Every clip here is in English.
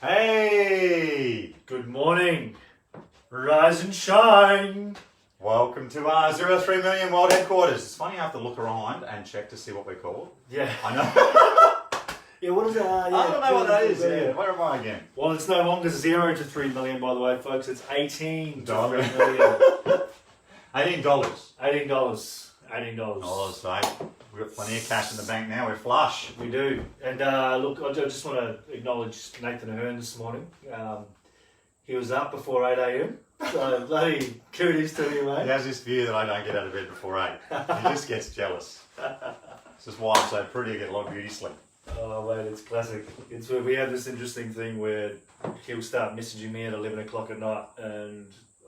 Hey! Good morning. Rise and shine. Welcome to our 03 Million World Headquarters. It's funny I have to look around and check to see what we're called. Yeah. I know. Yeah, what is that? I don't know what that is. Yeah. Where am I again? Well, it's no longer 0 to 3 million, by the way, folks. It's 18 to Dollar. 3 million. $18. $18. Oh, mate. We've got plenty of cash in the bank now. We're flush. We do. And look, I just want to acknowledge Nathan Aherne this morning. He was up before 8 a.m. So bloody kudos to you, mate. He has this view that I don't get out of bed before 8. He just gets jealous. This is why I'm so pretty. I get a lot of beauty sleep. Oh, mate, it's classic. It's where we have this interesting thing where he'll start messaging me at 11 o'clock at night and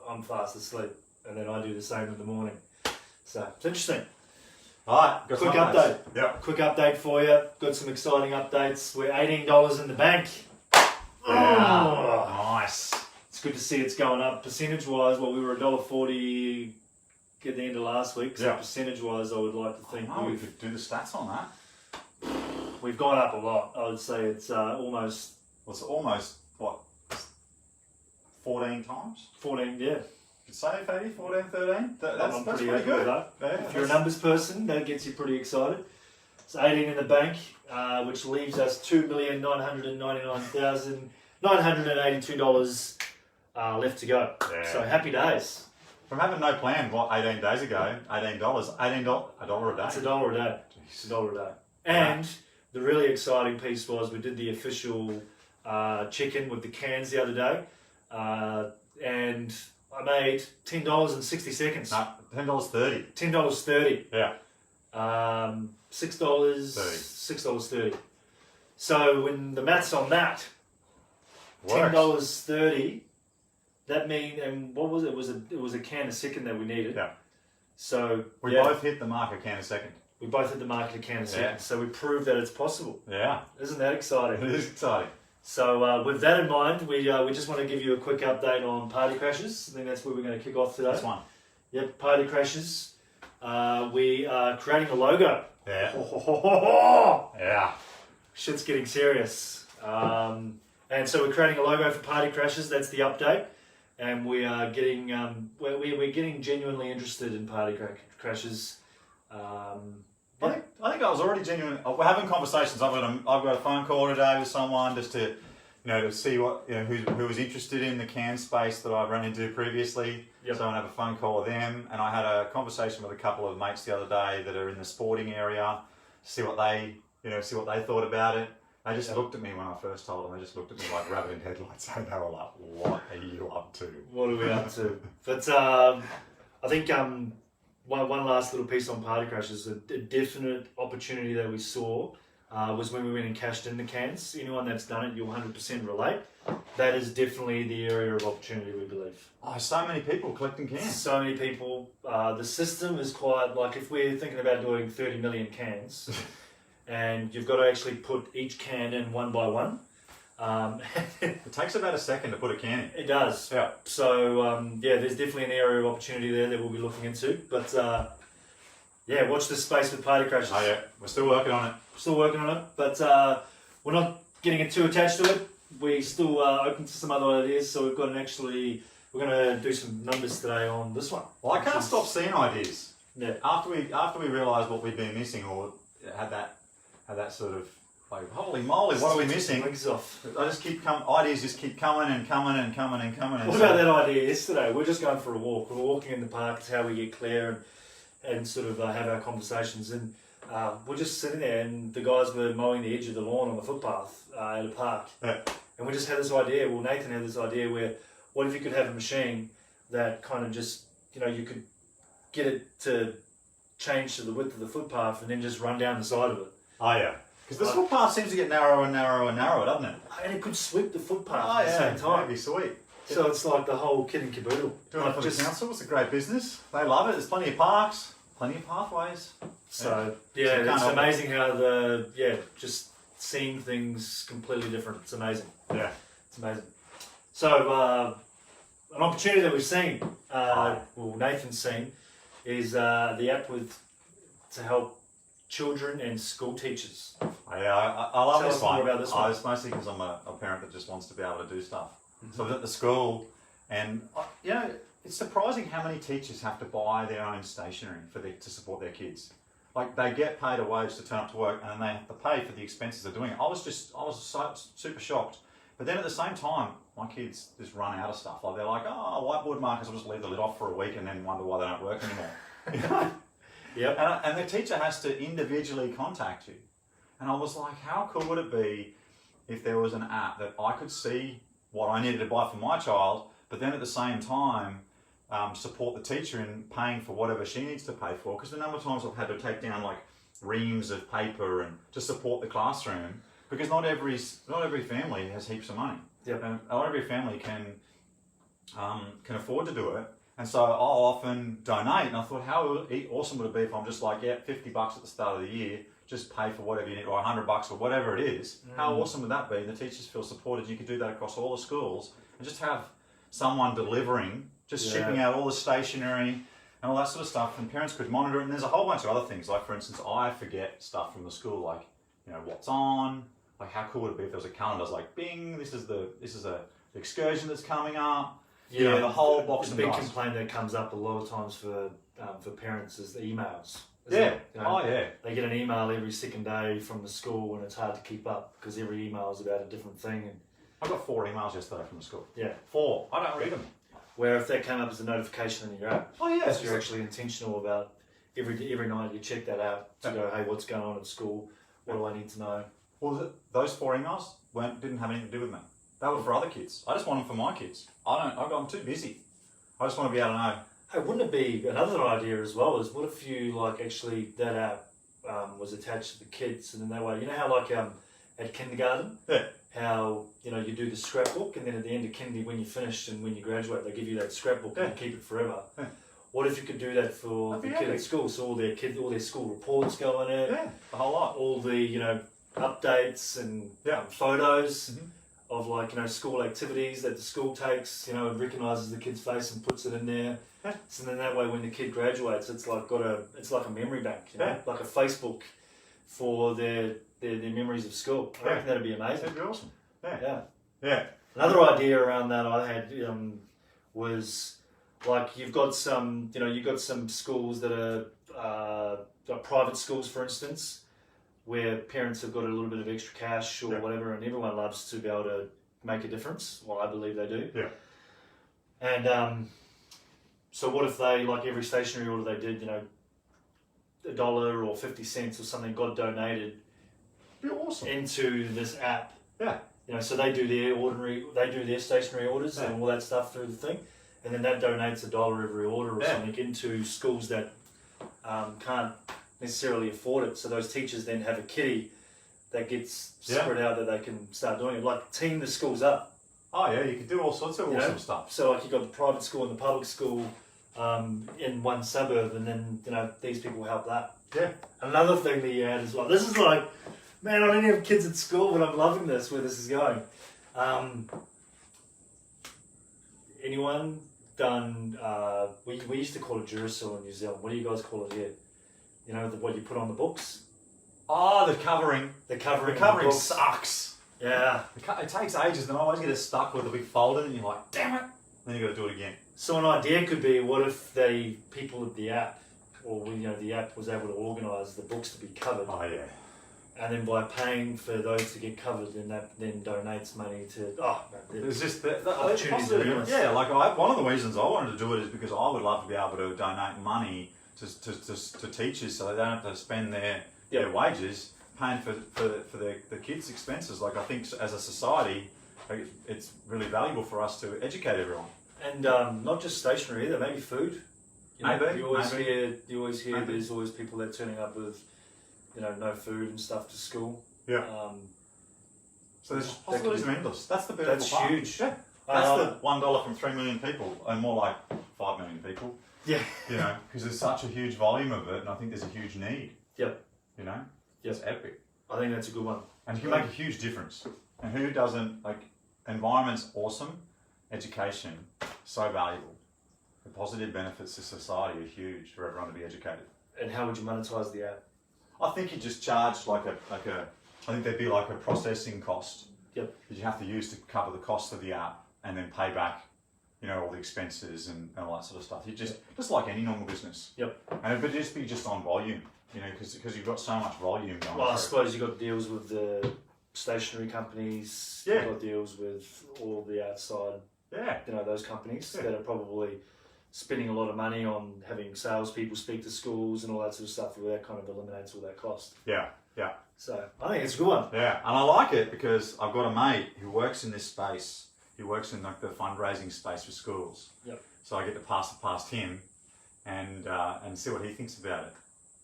I'm fast asleep. And then I do the same in the morning. So, it's interesting. Alright, Quick update. Yep. Quick update for you. Got some exciting updates. We're $18 in the bank. Yeah. Nice. It's good to see it's going up. Percentage-wise, well, we were $1.40 at the end of last week. So percentage-wise, I would like to think we could do the stats on that. We've gone up a lot. I would say it's almost... Well, it's almost, what, 14 times? 14, yeah. Could say 30, 14, 13. That's pretty happy good. with that. Yeah, if you're a numbers person, that gets you pretty excited. It's 18 in the bank, which leaves us $2,999,982 left to go. Yeah. So happy days. From having no plan, 18 days ago, $18, $18, $1 a day. It's $1 a day. It's $1 a day. And the really exciting piece was we did the official check-in with the cans the other day, and I made $10.60. No, $10.30. $10.30. Yeah. $6.30. So when the maths on that, Works. $10.30. That means, and what was it? It was a can a second that we needed. Yeah. So We both hit the mark a can a second. We both hit the mark a can a second. Yeah. So we proved that it's possible. Yeah. Isn't that exciting? It is exciting. So with that in mind, we just want to give you a quick update on Party Crashes. I think that's where we're going to kick off today. This one. Yep, Party Crashes. We are creating a logo. Yeah. Yeah. Shit's getting serious. And so we're creating a logo for Party Crashes. That's the update. And we are getting we're getting genuinely interested in Party Crashes. I think I was already genuine. We're having conversations. I've got a phone call today with someone just to, to see what who was interested in the can space that I've run into previously. Yep. So I'm gonna have a phone call with them, and I had a conversation with a couple of mates the other day that are in the sporting area, see what they thought about it. They just looked at me when I first told them. They just looked at me like rabbit in headlights, and they were like, "What are you up to? What are we up to?" But I think one last little piece on Party Crashes, a definite opportunity that we saw was when we went and cashed in the cans. Anyone that's done it, you'll 100% relate. That is definitely the area of opportunity, we believe. Oh, so many people collecting cans. So many people. The system is quite, like if we're thinking about doing 30 million cans, and you've got to actually put each can in one by one. It takes about a second to put a can in. It does. Yeah. So, there's definitely an area of opportunity there that we'll be looking into. But, watch this space with Party Crashes. Oh, yeah. We're still working on it. Still working on it, but we're not getting too attached to it. We're still open to some other ideas, so we're going to do some numbers today on this one. Well, I can't stop seeing ideas. Yeah. After we realised what we'd been missing, or had that sort of like, holy moly, what are we missing? Legs off. Ideas just keep coming and coming and coming and coming. What about that idea yesterday? We're just going for a walk. We're walking in the park. It's how we get clear and sort of have our conversations. And we're just sitting there, and the guys were mowing the edge of the lawn on the footpath at a park. Yeah. And we just had this idea. Well, Nathan had this idea where, what if you could have a machine that kind of just, you could get it to change to the width of the footpath and then just run down the side of it. Oh, yeah. Because the footpath seems to get narrower and narrower and narrower, doesn't it? And it could sweep the footpath at the same time. That'd be sweet. So it's like the whole kit and caboodle. Doing it for the council. It's a great business. They love it. There's plenty of parks, plenty of pathways. So it's amazing how just seeing things completely different. It's amazing. Yeah. It's amazing. So an opportunity that we've seen, Nathan's seen, is the app to help children and school teachers. Yeah, I love Tell this us more one. about this one. It's mostly because I'm a parent that just wants to be able to do stuff. So I was at the school, and it's surprising how many teachers have to buy their own stationery to support their kids. Like, they get paid a wage to turn up to work, and then they have to pay for the expenses of doing it. I was so super shocked. But then at the same time, my kids just run out of stuff. Like, they're like, oh, whiteboard markers, I'll just leave the lid off for a week and then wonder why they don't work anymore. Yep. And the teacher has to individually contact you. And I was like, how cool would it be if there was an app that I could see what I needed to buy for my child, but then at the same time support the teacher in paying for whatever she needs to pay for? Because the number of times I've had to take down like reams of paper and to support the classroom, because not every family has heaps of money. Yep. And not every family can afford to do it. And so I'll often donate, and I thought, how awesome would it be if I'm just like, $50 at the start of the year, just pay for whatever you need, or $100 or whatever it is. How awesome would that be? The teachers feel supported. You could do that across all the schools, and just have someone delivering, shipping out all the stationery and all that sort of stuff, and parents could monitor it. And there's a whole bunch of other things, like for instance, I forget stuff from the school, like what's on. Like, how cool would it be if there was a calendar? It's like, bing, this is the excursion that's coming up. The whole box the of big dice. complaint that comes up a lot of times for parents is the emails. Yeah. They get an email every second day from the school, and it's hard to keep up because every email is about a different thing. And I got 4 emails yesterday from the school. yeah, 4. I don't read them. where if that came up as a notification in your app, Oh yeah. so you're actually intentional about every night you check that out to go, hey, what's going on at school? What do I need to know? Well, those 4 emails didn't have anything to do with me. They were for other kids. I just want them for my kids. I'm too busy. I just want to be able to know. Hey, wouldn't it be another idea as well? Is what if you that app was attached to the kids, and then that way, how at kindergarten, how you do the scrapbook, and then at the end of kindy, when you finish and when you graduate, they give you that scrapbook and you keep it forever. Yeah. What if you could do that for the kid at school? So all their school reports go in it. Yeah, the whole lot. All the updates and photos of school activities that the school takes. It recognises the kid's face and puts it in there. Yeah. So then that way, when the kid graduates, it's like a memory bank. Like a Facebook for their memories of school. I reckon that'd be amazing. That'd be awesome. Yeah. Another idea around that I had was like you've got some schools that are private schools, for instance, where parents have got a little bit of extra cash or whatever, and everyone loves to be able to make a difference. Well, I believe they do. Yeah. And so what if they, like every stationery order they did, $1 or 50 cents or something got donated Be awesome. into this app. Yeah. So they do their stationery orders and all that stuff through the thing, and then that donates $1 every order or something into schools that can't necessarily afford it. So those teachers then have a kitty that gets spread out that they can start doing it, like team the schools up. Oh yeah, you could do all sorts of awesome stuff. So like you got the private school and the public school in one suburb, and then these people help that. Yeah. Another thing that you add is this is like, man, I don't have kids at school, but I'm loving this where this is going. Anyone done? We used to call it Duracell in New Zealand. What do you guys call it here? What you put on the books. Oh, the covering. The covering. The covering sucks. Yeah. It takes ages, and I always get it stuck with a big folder, and you're like, damn it. Then you got to do it again. So an idea could be, what if people at the app, or the app was able to organise the books to be covered. Oh yeah. And then by paying for those to get covered, then that then donates money to. It's just the opportunities are endless. Yeah, one of the reasons I wanted to do it is because I would love to be able to donate money to teachers, so they don't have to spend their wages paying for the kids' expenses. Like, I think as a society, it's really valuable for us to educate everyone. And not just stationery either, maybe food. You always hear there's always people that are turning up with, no food and stuff to school. Yeah. So there's possibilities are endless. That's the beautiful part. That's huge. Yeah. That's the $1 from 3 million people, and more like 5 million people. Yeah. Because there's such a huge volume of it, and I think there's a huge need. Yep. It's epic. I think that's a good one. And you can make a huge difference. And who doesn't, environment's awesome, education, so valuable. The positive benefits to society are huge for everyone to be educated. And how would you monetize the app? I think you just charge like a. I think there'd be like a processing cost. Yep. That you have to use to cover the cost of the app, and then pay back, all the expenses and all that sort of stuff. You just like any normal business. Yep. And it would just be just on volume, because you've got so much volume going. Well, I through. suppose you've got deals with the stationery companies. Yeah. You've got deals with all the outside, Yeah. those companies Yeah. that are probably spending a lot of money on having salespeople speak to schools and all that sort of stuff, where that kind of eliminates all that cost. Yeah. Yeah. So I think it's a good one. Yeah, and I like it because I've got a mate who works in this space. He works in like the fundraising space for schools. Yep. So I get to pass it past him, and see what he thinks about it.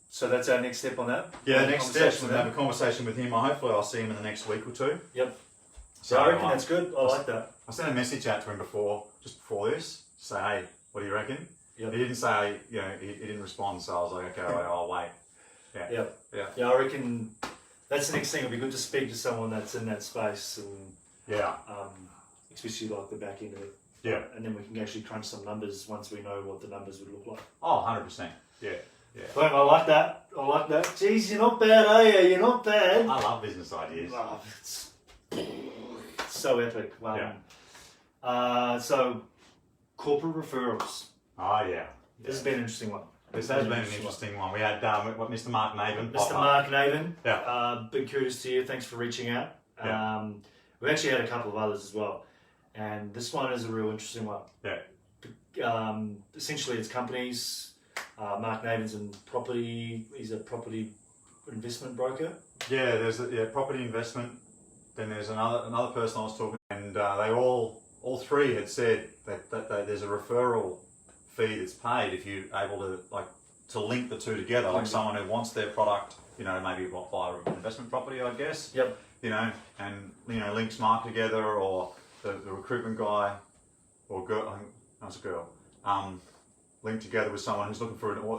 So that's our next step on that. Yeah, Have the a next step is conversation to have a conversation with him. Hopefully, I'll see him in the next week or two. Yep. So I reckon that's good. I like that. I sent a message out to him just before this, to say, hey, what do you reckon? Yep. He didn't say, he didn't respond. So I was like, okay, I'll wait. Yeah. Yep. Yeah. Yeah, I reckon that's the next thing. It'll be good to speak to someone that's in that space, and Yeah. especially like the back end of it. Yeah. And then we can actually crunch some numbers once we know what the numbers would look like. Oh, 100%. Yeah. Yeah. Boom, I like that. Jeez, you're not bad, are you? You're not bad. I love business ideas. Oh, it's so epic. Yeah. So, corporate referrals. Oh, yeah. This has been an interesting one. This has been an interesting one. We had Mr. Mark Naven. Mr. Mark Naven. Yeah. Big kudos to you. Thanks for reaching out. Yeah. We've actually had a couple of others as well. And this one is a real interesting one. Yeah. Essentially, it's companies. Mark Naven's in property. He's a property investment broker. Yeah, there's property investment. Then there's another person I was talking to, and they all three had said that there's a referral fee that's paid if you're able to link the two together, like someone who wants their product, maybe buy an investment property, I guess. Yep. And links Mark together, or the recruitment guy or girl. I think that was a girl. Linked together with someone who's looking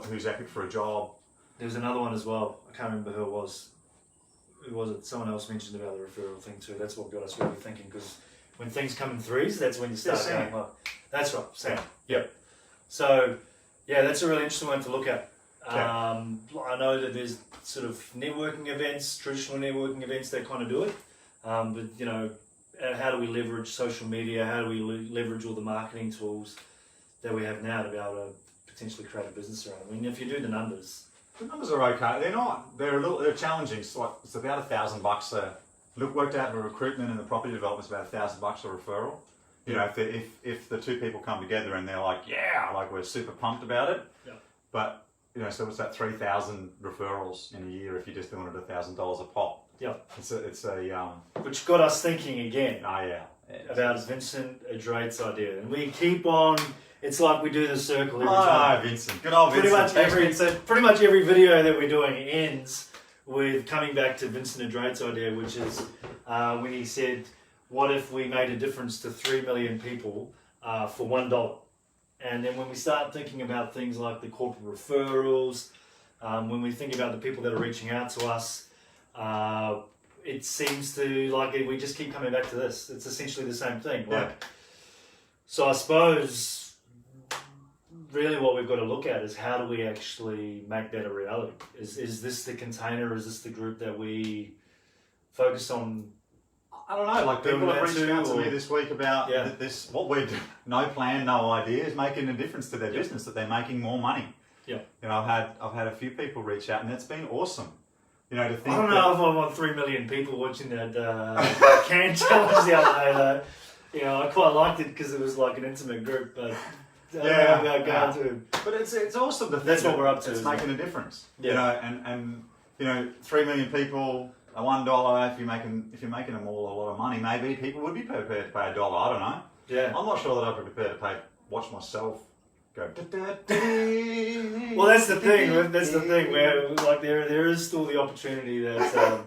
who's epic for a job. There was another one as well. I can't remember who it was. Who was it? Someone else mentioned about the referral thing too. That's what got us really thinking, because when things come in threes, that's when you start going, well, that's right, Sam. Yep. So, yeah, that's a really interesting one to look at. Yeah. I know that there's sort of networking events, traditional networking events that kind of do it. But, how do we leverage social media? How do we leverage all the marketing tools that we have now to be able to potentially create a business around? I mean, if you do the numbers are okay. They're not. They're challenging. It's about $1,000 worked out in recruitment and the property development is about $1,000 a referral. If the two people come together and they're like, we're super pumped about it. Yeah. But so it's that 3,000 referrals in a year if you're just doing it $1,000 a pop. Yeah. It's a which got us thinking again. Oh yeah. About Vincent Adrait's idea, and we keep on. It's like we do the circle every time. Vincent. Good old Vincent. Pretty much every video that we're doing ends with coming back to Vincent Adrait's idea, which is when he said, "What if we made a difference to 3 million people for $1?" And then when we start thinking about things like the corporate referrals, when we think about the people that are reaching out to us, it seems to we just keep coming back to this. It's essentially the same thing. So I suppose really what we've got to look at is how do we actually make that a reality? Is this the container? Is this the group that we focus on? I don't know. People have reached out to me this week about this. What we're doing, no plan, no idea, is making a difference to their business. That they're making more money. Yeah. I've had a few people reach out, and it's been awesome. To think. I don't know if I want 3 million people watching that can challenge the other day though. I quite liked it because it was like an intimate group, but. But it's awesome to think that's what we're up to. It's making a difference. Yeah. And 3 million people, a $1. If you're making them all a lot of money, maybe people would be prepared to pay $1. I don't know. Yeah. I'm not sure that I'd be prepared to watch myself go. Well, that's the thing. That's the thing where there is still the opportunity that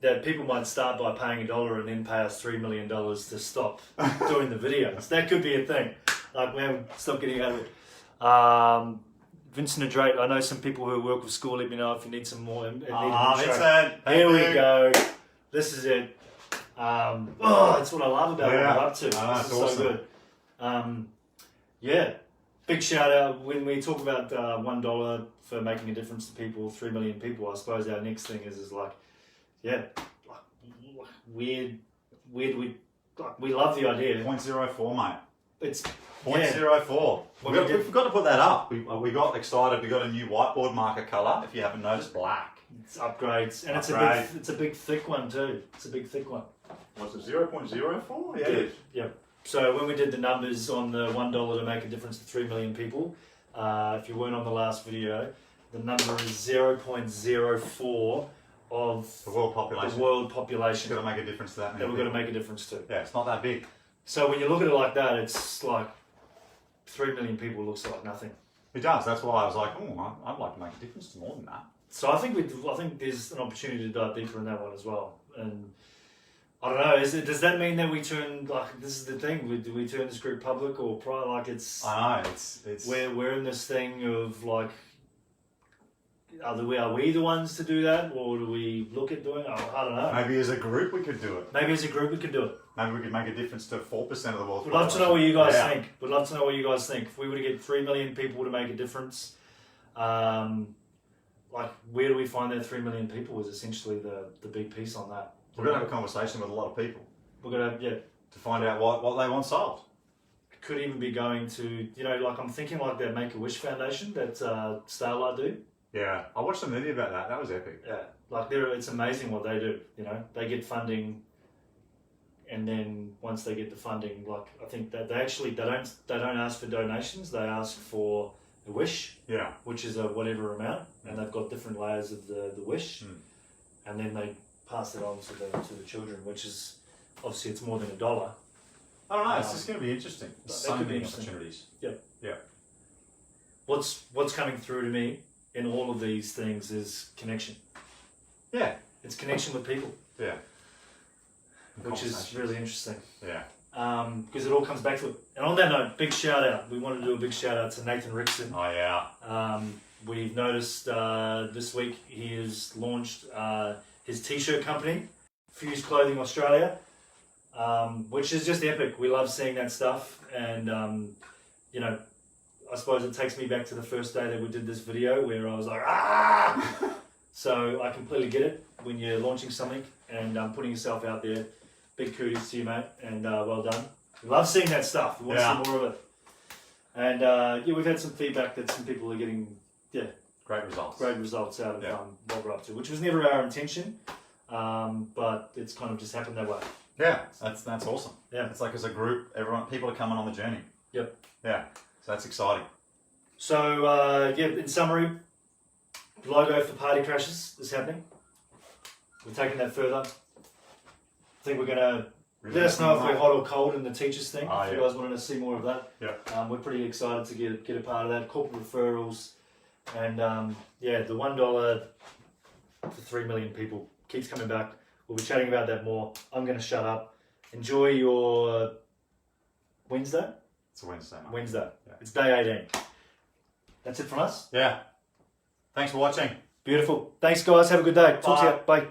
that people might start by paying $1 and then pay us $3 million to stop doing the videos. That could be a thing. Stop getting out of it. Vincent Adrait, I know some people who work with school. Let me know if you need some more. Vincent, here we go. This is it. That's what I love about what we're up to. It's this is awesome. so good. big shout out when we talk about $1 for making a difference to people, 3 million people. I suppose our next thing is like, yeah, like weird. We love the idea. 0.04, mate. It's 0.04. We forgot to put that up. We got excited. We got a new whiteboard marker colour. If you haven't noticed, black. It's upgrades, and it's a big thick one too. It's a big thick one. Was it 0.04? Yeah. Yeah. So when we did the numbers on the $1 to make a difference to 3 million people, if you weren't on the last video, the number is 0.04 of the world population. The world population. Got to make a difference to that. That we've got to make a difference to. Yeah, it's not that big. So when you look at it like that, it's like 3 million people looks like nothing. It does. That's why I was like, oh, I'd like to make a difference to more than that. So I think there's an opportunity to dive deeper in that one as well. And I don't know. Does that mean that we turn this is the thing? Do we turn this group public or private? Like it's. I know it's. We're in this thing of like. Are we the ones to do that, or do we look at doing it? I don't know. Maybe as a group we could do it. Maybe as a group we could do it. Maybe we could make a difference to 4% of the world. We'd love to know what you guys think. We'd love to know what you guys think. If we were to get 3 million people to make a difference, like where do we find that 3 million people is essentially the big piece on that. We're going to have a conversation with a lot of people. We're going to, to find out what they want solved. It could even be going to, like I'm thinking like that Make-A-Wish Foundation that Starlight do. Yeah, I watched a movie about that. That was epic. Yeah, like it's amazing what they do. They get funding, and then once they get the funding, like I think that they don't ask for donations. They ask for a wish. Yeah. Which is a whatever amount, and they've got different layers of the wish, and then they pass it on to the children, which is obviously it's more than $1. I don't know. It's just going to be interesting. There's so many opportunities. Yep. Yeah. What's coming through to me in all of these things is connection. Yeah. It's connection with people. Yeah. Which is really interesting. Yeah. Because it all comes back to it. And on that note, big shout out. We wanted to do a big shout out to Nathan Rixon. Oh yeah. We've noticed this week he has launched his t-shirt company, Fuse Clothing Australia, which is just epic. We love seeing that stuff, and I suppose it takes me back to the first day that we did this video where I was like, ah! So I completely get it when you're launching something and putting yourself out there. Big kudos to you, mate, and well done. We love seeing that stuff. We want to see more of it. And we've had some feedback that some people are getting, great results out of what we're up to, which was never our intention, but it's kind of just happened that way. Yeah, that's awesome. Yeah, it's like as a group, people are coming on the journey. Yep. Yeah, so that's exciting. So in summary, logo for Party Crashes is happening. We're taking that further. I think we're going to let us know if we're hot or cold in the teachers thing. If you guys wanted to see more of that, we're pretty excited to get a part of that. Corporate referrals, and the $1 to 3 million people keeps coming back. We'll be chatting about that more. I'm going to shut up. Enjoy your Wednesday. It's a Wednesday night. Wednesday. Yeah. It's day 18. That's it from us. Yeah. Thanks for watching. Beautiful. Thanks, guys. Have a good day. Talk to you. Bye.